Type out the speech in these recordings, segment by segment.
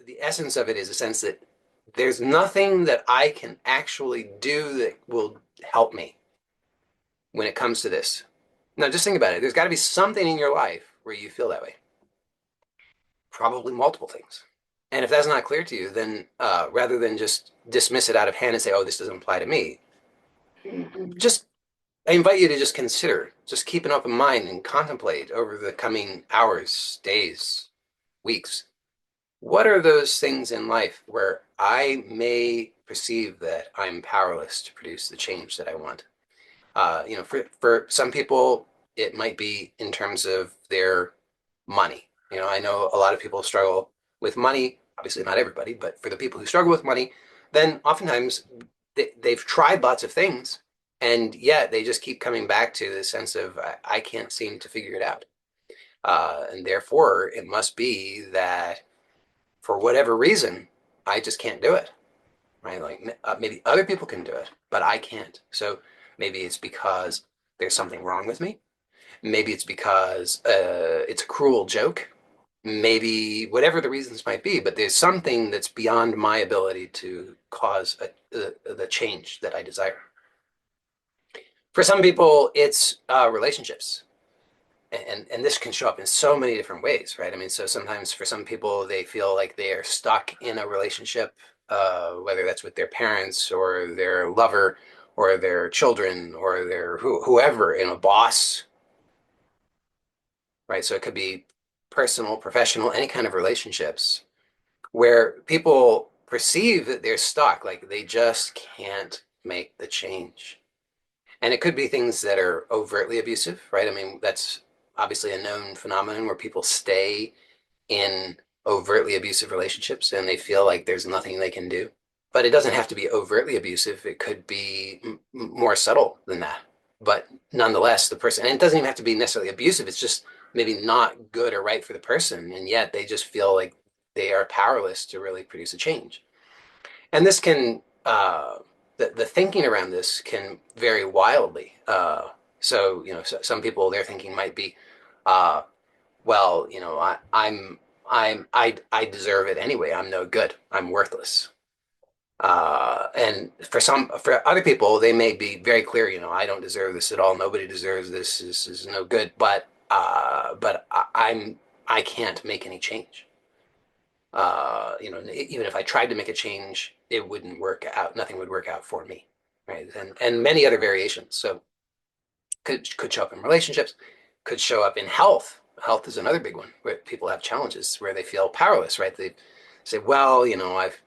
the essence of it is a sense that there's nothing that I can actually do that will help me when it comes to this. Now, just think about it. There's got to be something in your life where you feel that way. Probably multiple things. And if that's not clear to you, then rather than just dismiss it out of hand and say, "Oh, this doesn't apply to me," just I invite you to just consider, just keep an open mind and contemplate over the coming hours, days, weeks. What are those things in life where I may perceive that I'm powerless to produce the change that I want? For some people, it might be in terms of their money. I know a lot of people struggle with money. Obviously, not everybody, but for the people who struggle with money, then oftentimes they've tried lots of things, and yet they just keep coming back to the sense of I can't seem to figure it out. And therefore, it must be that for whatever reason, I just can't do it, right? Like maybe other people can do it, but I can't. So maybe it's because there's something wrong with me. Maybe it's because it's a cruel joke. Maybe whatever the reasons might be, but there's something that's beyond my ability to cause the change that I desire. For some people, it's relationships. And this can show up in so many different ways, right? I mean, so sometimes for some people, they feel like they are stuck in a relationship, whether that's with their parents or their lover or their children or their whoever, a boss, right? So it could be personal, professional, any kind of relationships where people perceive that they're stuck, like they just can't make the change. And it could be things that are overtly abusive, right? I mean, that's obviously a known phenomenon where people stay in overtly abusive relationships and they feel like there's nothing they can do. But it doesn't have to be overtly abusive. It could be more subtle than that. But nonetheless, the person, and it doesn't even have to be necessarily abusive, it's just maybe not good or right for the person. And yet they just feel like they are powerless to really produce a change. And this can, the thinking around this can vary wildly. So some people, their thinking might be, uh, well, I deserve it anyway. I'm no good. I'm worthless. And for other people, they may be very clear, I don't deserve this at all. Nobody deserves this. This is no good. But I can't make any change. Even if I tried to make a change, it wouldn't work out. Nothing would work out for me, right? And many other variations. So could show up in relationships, could show up in health. Health is another big one where people have challenges where they feel powerless, right? They say, well, I've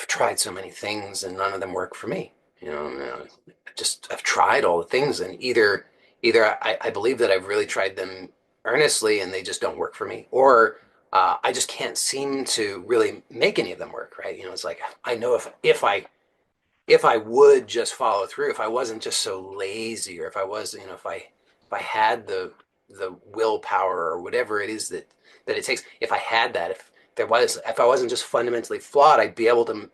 tried so many things and none of them work for me. I've tried all the things and either I believe that I've really tried them earnestly and they just don't work for me, or I just can't seem to really make any of them work, right? It's like I know if I would just follow through, if I wasn't just so lazy, or if I was, if I had the willpower or whatever it is that it takes, if I had that, if I wasn't just fundamentally flawed, I'd be able to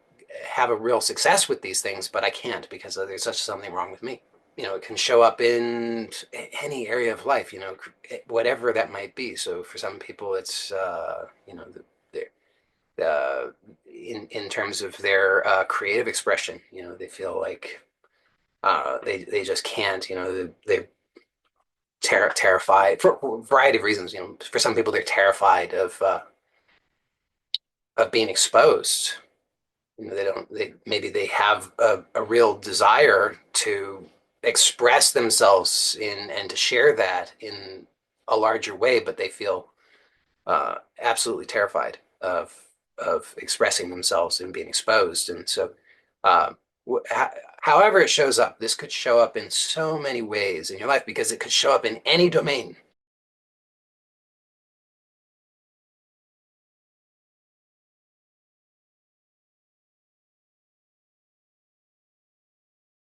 have a real success with these things, but I can't because there's such something wrong with me. It can show up in any area of life, whatever that might be. So for some people, it's in terms of their creative expression, they feel like they just can't, they're terrified for a variety of reasons. For some people, they're terrified of being exposed. They maybe they have a real desire to express themselves in and to share that in a larger way, but they feel absolutely terrified of expressing themselves and being exposed. And so, uh, however it shows up, this could show up in so many ways in your life because it could show up in any domain.